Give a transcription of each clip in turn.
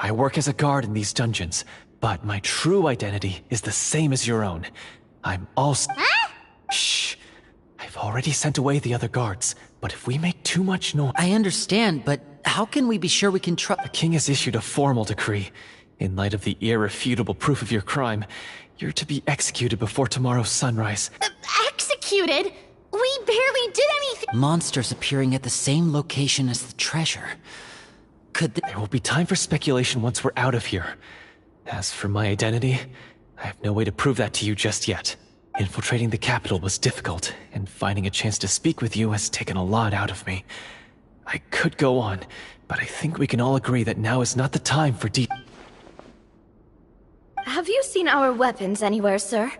I work as a guard in these dungeons, but my true identity is the same as your own. I'm also— Huh? Shh. I've already sent away the other guards, but if we make too much noise— I understand, but how can we be sure we can trust— The king has issued a formal decree. In light of the irrefutable proof of your crime, you're to be executed before tomorrow's sunrise. Executed? We barely did anything. Monsters appearing at the same location as the treasure. Could There will be time for speculation once we're out of here. As for my identity, I have no way to prove that to you just yet. Infiltrating the capital was difficult, and finding a chance to speak with you has taken a lot out of me. I could go on, but I think we can all agree that now is not the time for deep— Have you seen our weapons anywhere, sir?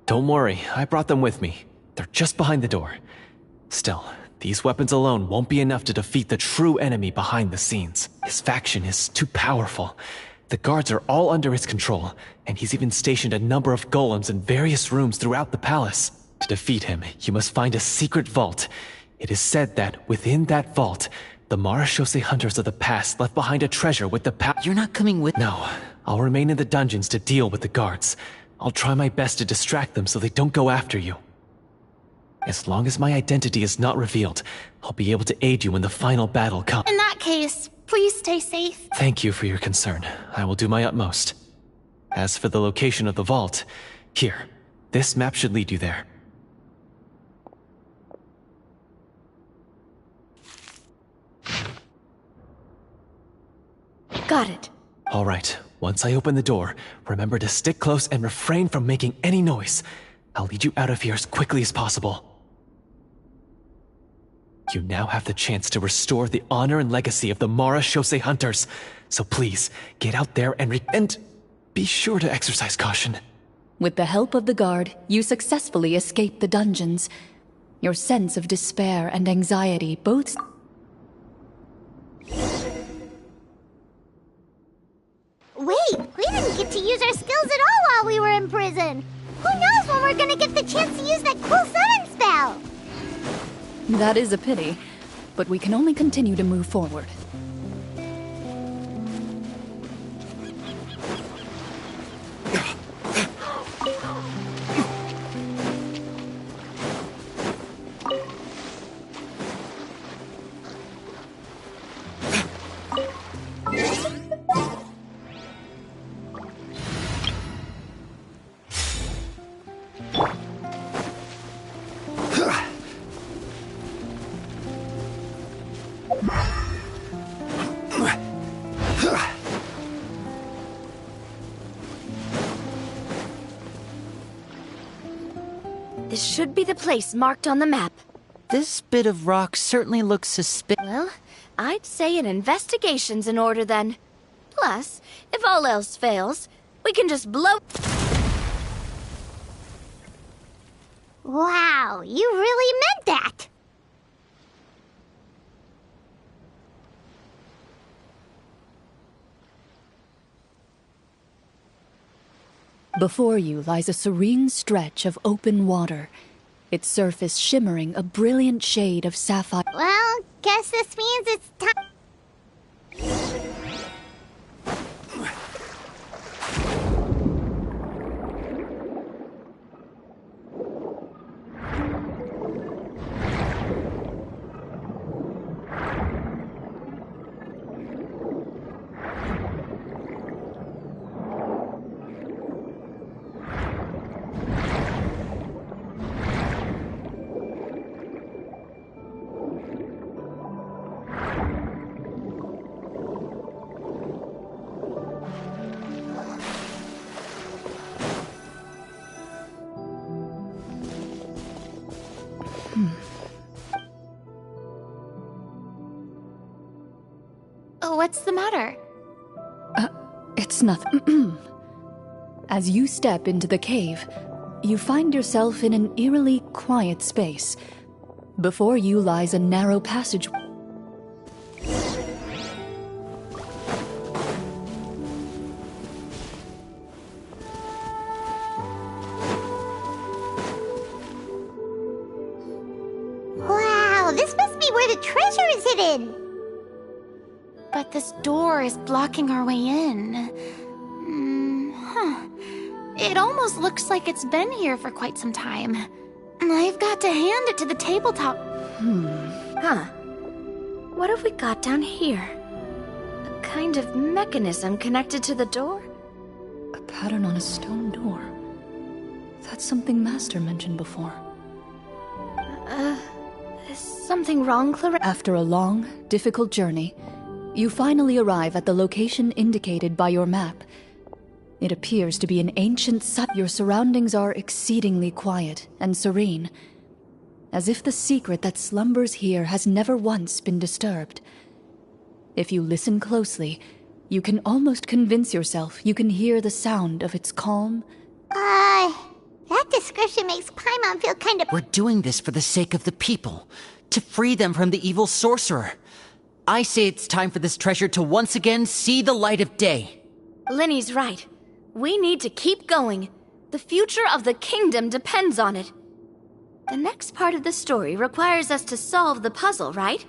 Don't worry, I brought them with me. They're just behind the door. Still, these weapons alone won't be enough to defeat the true enemy behind the scenes. His faction is too powerful. The guards are all under his control, and he's even stationed a number of golems in various rooms throughout the palace. To defeat him, you must find a secret vault. It is said that within that vault, the Marechaussee hunters of the past left behind a treasure with the You're not coming with— No, I'll remain in the dungeons to deal with the guards. I'll try my best to distract them so they don't go after you. As long as my identity is not revealed, I'll be able to aid you when the final battle comes. In that case, please stay safe. Thank you for your concern. I will do my utmost. As for the location of the vault, here, this map should lead you there. Got it. All right, once I open the door, remember to stick close and refrain from making any noise. I'll lead you out of here as quickly as possible. You now have the chance to restore the honor and legacy of the Marechaussee hunters. So please, get out there and be sure to exercise caution. With the help of the guard, you successfully escaped the dungeons. Your sense of despair and anxiety both— Wait, we didn't get to use our skills at all while we were in prison. Who knows when we're gonna get the chance to use that cool summon spell? That is a pity, but we can only continue to move forward. This should be the place marked on the map. This bit of rock certainly looks suspicious. Well, I'd say an investigation's in order then. Plus, if all else fails, we can just blow— Wow, you really meant that! Before you lies a serene stretch of open water, its surface shimmering a brilliant shade of sapphire. Well, guess this means it's time. What's the matter? It's nothing. As you step into the cave, you find yourself in an eerily quiet space. Before you lies a narrow passage. Wow, this must be where the treasure is hidden! But this door is blocking our way in. It almost looks like it's been here for quite some time. I've got to hand it to the tabletop. Huh. What have we got down here? A kind of mechanism connected to the door? A pattern on a stone door. That's something Master mentioned before. Is something wrong, Clorinde? After a long, difficult journey, you finally arrive at the location indicated by your map. It appears to be an ancient site. Your surroundings are exceedingly quiet and serene, as if the secret that slumbers here has never once been disturbed. If you listen closely, you can almost convince yourself you can hear the sound of its calm. That description makes Paimon feel kind of... We're doing this for the sake of the people, to free them from the evil sorcerer. I say it's time for this treasure to once again see the light of day. Linny's right. We need to keep going. The future of the kingdom depends on it. The next part of the story requires us to solve the puzzle, right?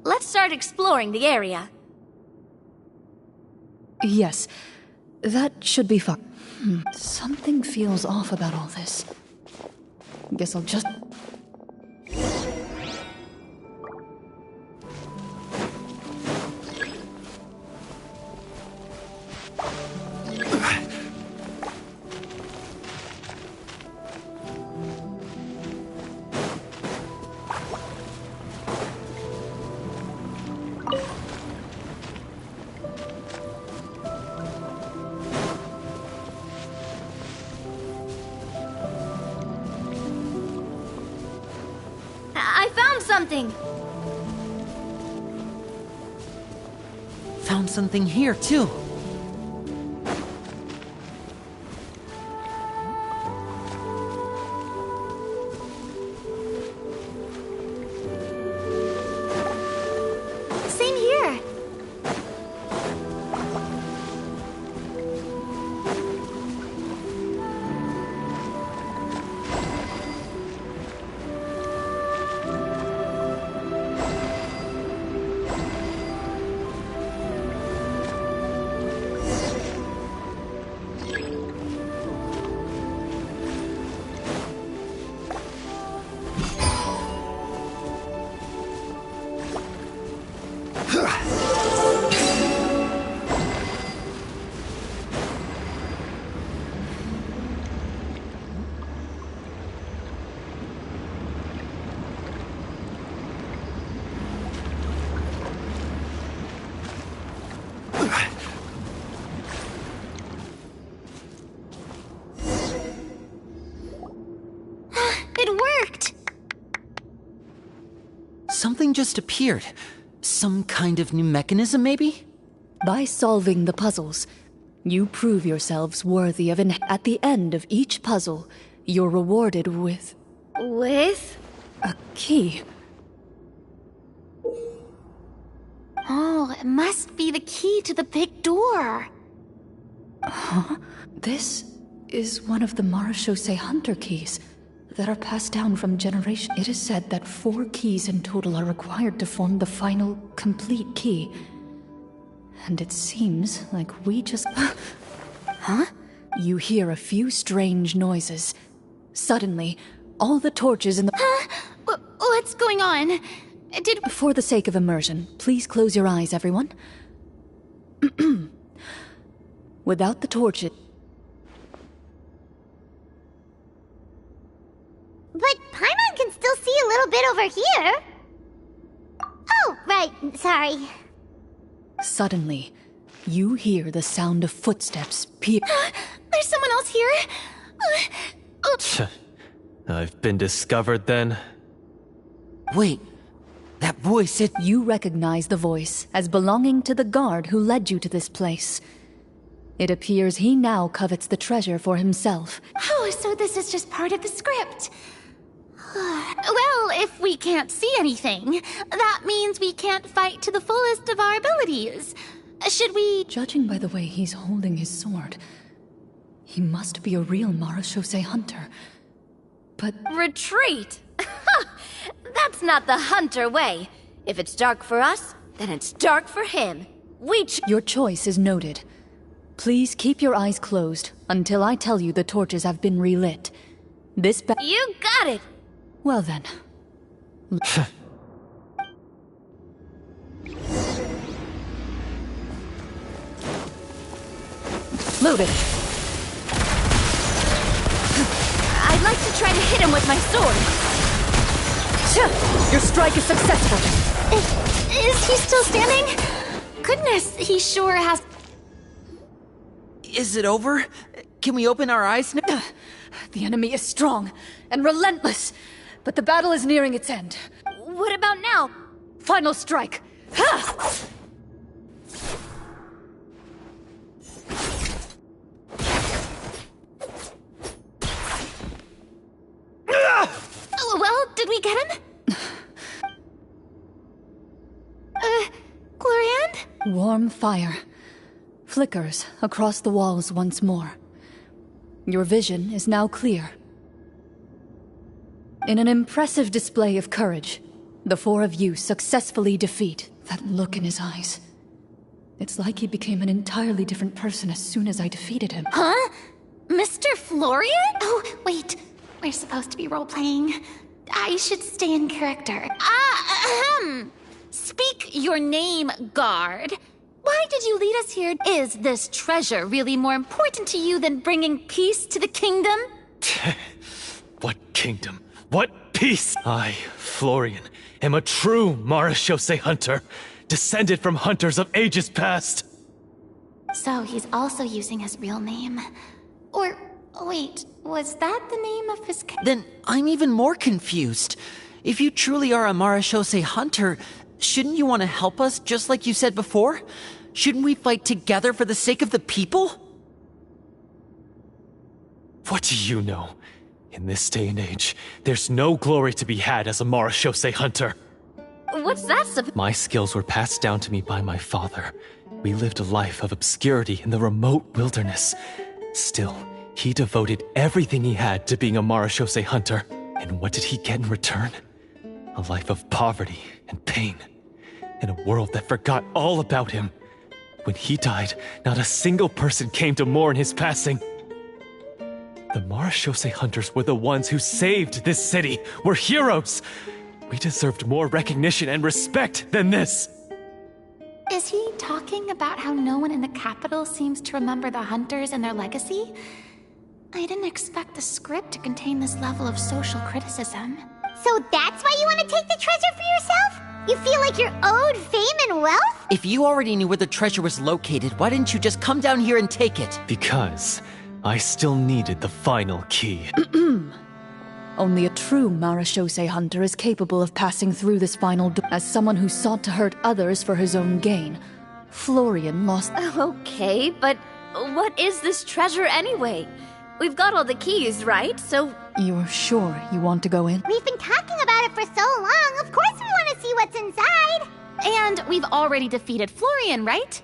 Let's start exploring the area. Yes, that should be fun. Something feels off about all this. Guess I'll just... I found something! Found something here, too. Same here. It worked! Something just appeared. Some kind of new mechanism, maybe? By solving the puzzles, you prove yourselves worthy of an... At the end of each puzzle, you're rewarded with... With? a key. Oh, it must be the key to the big door. This is one of the Marechaussee Hunter keys that are passed down from generation. It is said that 4 keys in total are required to form the final, complete key. And it seems like we just... Huh? You hear a few strange noises. Suddenly, all the torches in the... What's going on? For the sake of immersion, please close your eyes, everyone. Without the torches... But Paimon can still see a little bit over here. Oh, right, sorry. Suddenly, you hear the sound of footsteps peep... There's someone else here. I've been discovered then. Wait, that voice, it... You recognize the voice as belonging to the guard who led you to this place. It appears he now covets the treasure for himself. Oh, so this is just part of the script. Well, if we can't see anything, that means we can't fight to the fullest of our abilities. Should we... Judging by the way he's holding his sword, he must be a real Marechaussee Hunter. But... Retreat! That's not the Hunter way. If it's dark for us, then it's dark for him. Your choice is noted. Please keep your eyes closed until I tell you the torches have been relit. You got it! Well then. Loaded. I'd like to try to hit him with my sword. Your strike is successful. Is he still standing? Goodness, he sure has... Is it over? Can we open our eyes now? The enemy is strong and relentless, but the battle is nearing its end. What about now? Final strike. Ha! Well, did we get him? Clorinde? Warm fire flickers across the walls once more. Your vision is now clear. In an impressive display of courage, the four of you successfully defeat. That look in his eyes. It's like he became an entirely different person as soon as I defeated him. Huh? Mr. Florian? Oh, wait. We're supposed to be role-playing. I should stay in character. Speak your name, guard. Why did you lead us here? Is this treasure really more important to you than bringing peace to the kingdom? What kingdom? What peace? I, Florian, am a true marechaussee hunter, descended from hunters of ages past. So he's also using his real name. Or, wait, was that the name of his... Then I'm even more confused. If you truly are a marechaussee hunter, shouldn't you want to help us just like you said before? Shouldn't we fight together for the sake of the people? What do you know? In this day and age, there's no glory to be had as a marechaussee hunter. What's that My skills were passed down to me by my father. We lived a life of obscurity in the remote wilderness. Still, he devoted everything he had to being a marechaussee hunter. And what did he get in return? A life of poverty and pain. In a world that forgot all about him. When he died, not a single person came to mourn his passing. The marechaussee hunters were the ones who saved this city. We're heroes. We deserved more recognition and respect than this. Is he talking about how no one in the capital seems to remember the hunters and their legacy? I didn't expect the script to contain this level of social criticism. So that's why you want to take the treasure for yourself? You feel like you're owed fame and wealth? If you already knew where the treasure was located, why didn't you just come down here and take it? Because I still needed the final key. Only a true marechaussee hunter is capable of passing through this final door. As someone who sought to hurt others for his own gain, Florian lost... Okay, but what is this treasure anyway? We've got all the keys, right? So... You're sure you want to go in? We've been talking about it for so long. Of course we want to see what's inside. And we've already defeated Florian, right?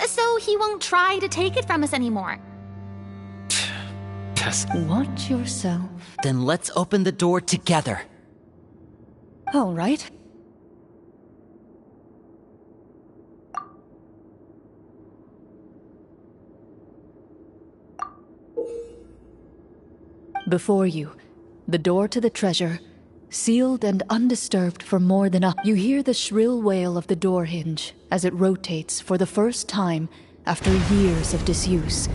So he won't try to take it from us anymore. Watch yourself. Then let's open the door together. All right. Before you, the door to the treasure, sealed and undisturbed for more than a... You hear the shrill wail of the door hinge as it rotates for the first time after years of disuse.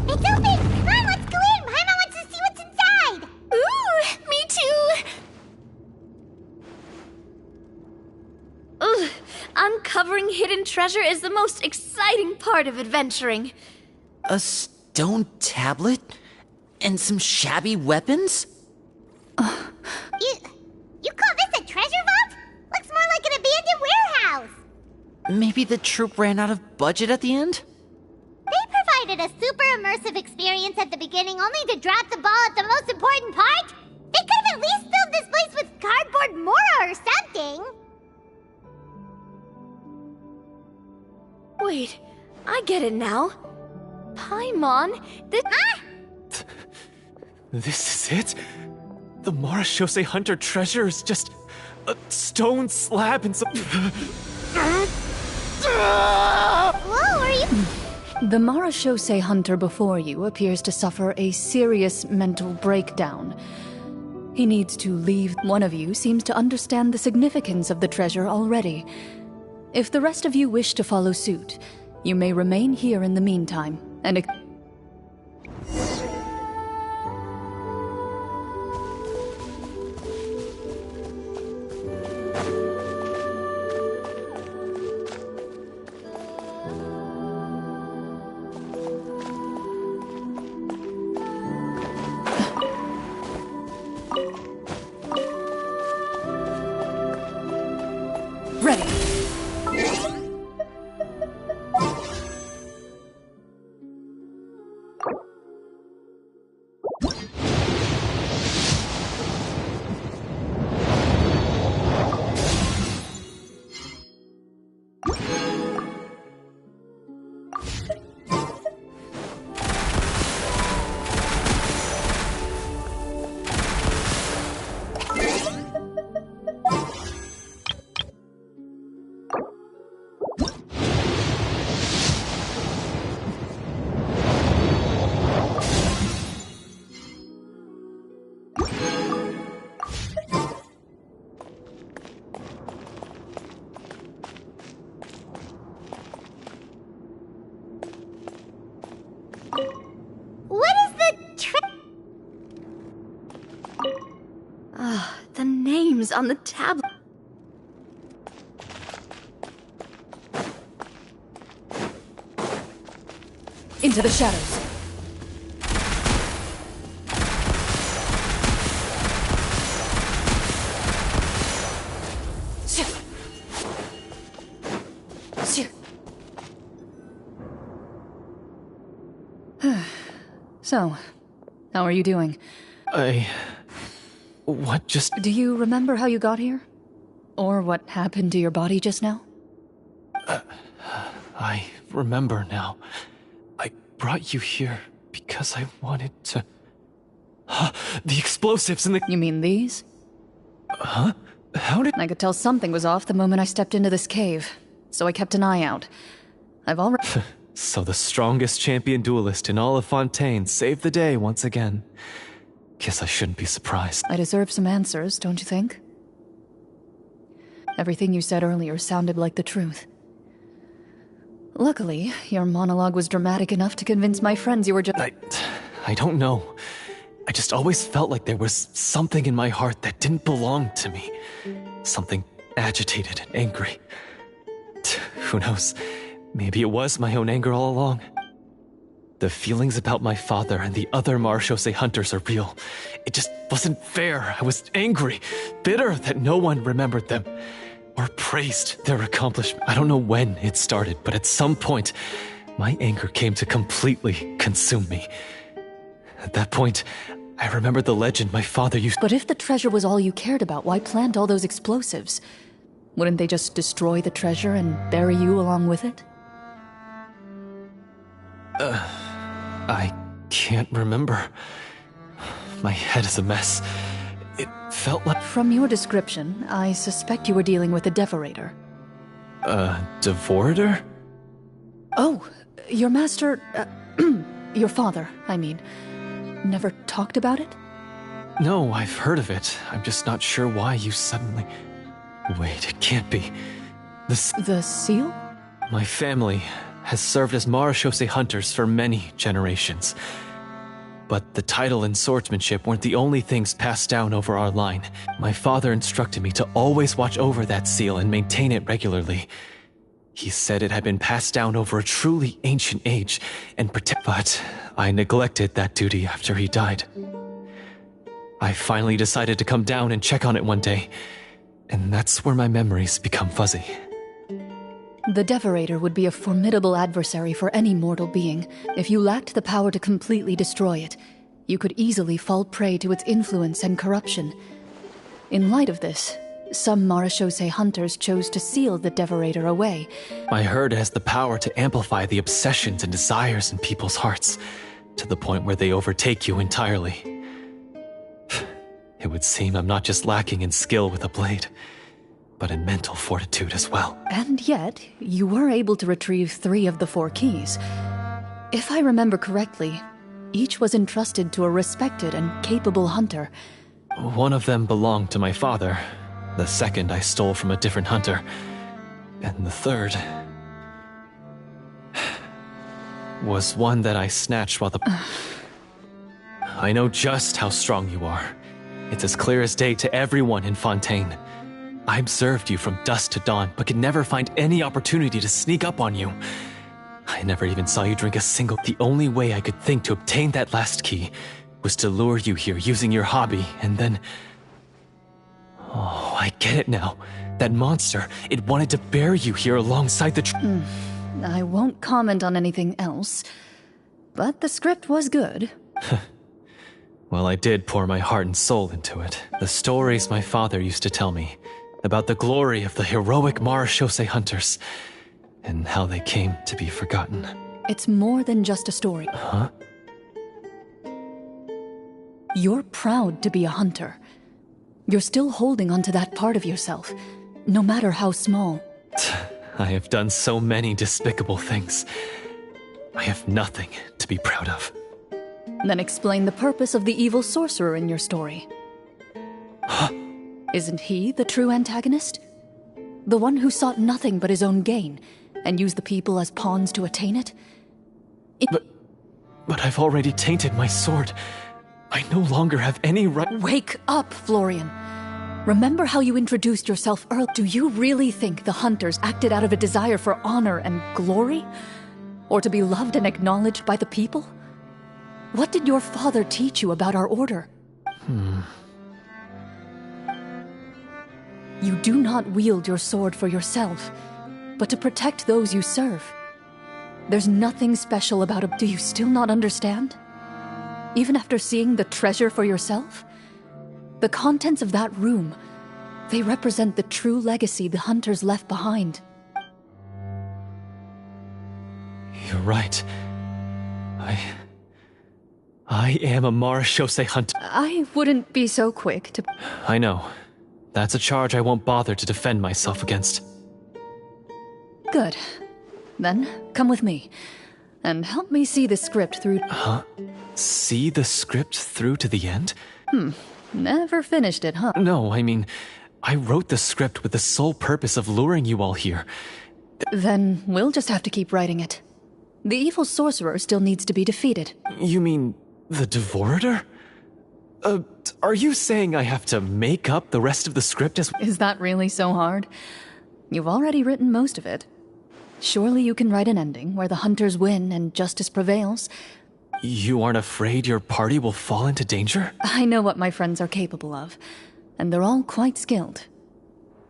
It's open! Come on, let's go in! Paimon wants to see what's inside! Ooh, me too! Ugh, uncovering hidden treasure is the most exciting part of adventuring. A stone tablet? And some shabby weapons? You call this a treasure vault? Looks more like an abandoned warehouse! Maybe the troop ran out of budget at the end? They provided a super immersive experience at the beginning only to drop the ball at the most important part? They could have at least filled this place with cardboard mora or something! Wait, I get it now. Paimon, This is it? The marechaussee hunter treasure is just a stone slab and some... Whoa, are you... The Marashose hunter before you appears to suffer a serious mental breakdown. He needs to leave. One of you seems to understand the significance of the treasure already. If the rest of you wish to follow suit, you may remain here in the meantime, and... Ready. What is the The names on the tablet. Into the shadows. So, how are you doing? What just... Do you remember how you got here? Or what happened to your body just now? I remember now. I brought you here because I wanted to... The explosives in the... You mean these? Huh? How did... I could tell something was off the moment I stepped into this cave, so I kept an eye out. I've already... So the strongest champion duelist in all of Fontaine saved the day once again. Guess I shouldn't be surprised. I deserve some answers, don't you think? Everything you said earlier sounded like the truth. Luckily, your monologue was dramatic enough to convince my friends you were just... I don't know. I just always felt like there was something in my heart that didn't belong to me. Something agitated and angry. Who knows? Maybe it was my own anger all along. The feelings about my father and the other Marashose hunters are real. It just wasn't fair. I was angry, bitter that no one remembered them or praised their accomplishment. I don't know when it started, but at some point, my anger came to completely consume me. At that point, I remembered the legend my father used... But if the treasure was all you cared about, why plant all those explosives? Wouldn't they just destroy the treasure and bury you along with it? I can't remember. My head is a mess. It felt like... From your description, I suspect you were dealing with a Devorator. Devorator? Oh, your master... your father, I mean. Never talked about it? No, I've heard of it. I'm just not sure why you suddenly... Wait, it can't be. The seal? My family has served as Marashose hunters for many generations. But the title and swordsmanship weren't the only things passed down over our line. My father instructed me to always watch over that seal and maintain it regularly. He said it had been passed down over a truly ancient age and but I neglected that duty after he died. I finally decided to come down and check on it one day, and that's where my memories become fuzzy. The Devorator would be a formidable adversary for any mortal being. If you lacked the power to completely destroy it, you could easily fall prey to its influence and corruption. In light of this, some Marashose hunters chose to seal the Devorator away. I heard it has the power to amplify the obsessions and desires in people's hearts, to the point where they overtake you entirely. It would seem I'm not just lacking in skill with a blade. but in mental fortitude as well. And yet, you were able to retrieve 3 of the 4 keys. If I remember correctly, each was entrusted to a respected and capable hunter. One of them belonged to my father. The second I stole from a different hunter. And the third was one that I snatched while the... I know just how strong you are. It's as clear as day to everyone in Fontaine. I observed you from dusk to dawn, but could never find any opportunity to sneak up on you. I never even saw you drink a single... The only way I could think to obtain that last key was to lure you here using your hobby, and then... Oh, I get it now. That monster, it wanted to bury you here alongside the... I won't comment on anything else, but the script was good. Well, I did pour my heart and soul into it. The stories my father used to tell me about the glory of the heroic Marechaussee hunters and how they came to be forgotten. It's more than just a story. Huh? You're proud to be a hunter. You're still holding onto that part of yourself, no matter how small. I have done so many despicable things. I have nothing to be proud of. Then explain the purpose of the evil sorcerer in your story. Huh? Isn't he the true antagonist? The one who sought nothing but his own gain, and used the people as pawns to attain it? But I've already tainted my sword. I no longer have any right— Wake up, Florian. Remember how you introduced yourself earlier? Do you really think the hunters acted out of a desire for honor and glory? Or to be loved and acknowledged by the people? What did your father teach you about our order? You do not wield your sword for yourself, but to protect those you serve. There's nothing special about it. Do you still not understand? Even after seeing the treasure for yourself? The contents of that room, they represent the true legacy the hunters left behind. You're right. I am a Marechaussee hunter. I wouldn't be so quick to... I know. That's a charge I won't bother to defend myself against. Good. Then, come with me, and help me see the script through... Huh? See the script through to the end? Never finished it, huh? No, I mean, I wrote the script with the sole purpose of luring you all here. Then we'll just have to keep writing it. The evil sorcerer still needs to be defeated. You mean the Devorator? Are you saying I have to make up the rest of the script as... Is that really so hard? You've already written most of it. Surely you can write an ending where the hunters win and justice prevails. You aren't afraid your party will fall into danger? I know what my friends are capable of, and they're all quite skilled.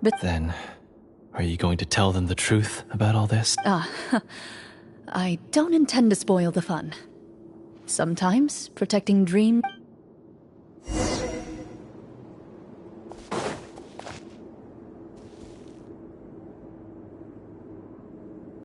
But Then, are you going to tell them the truth about all this? I don't intend to spoil the fun. Sometimes protecting dreams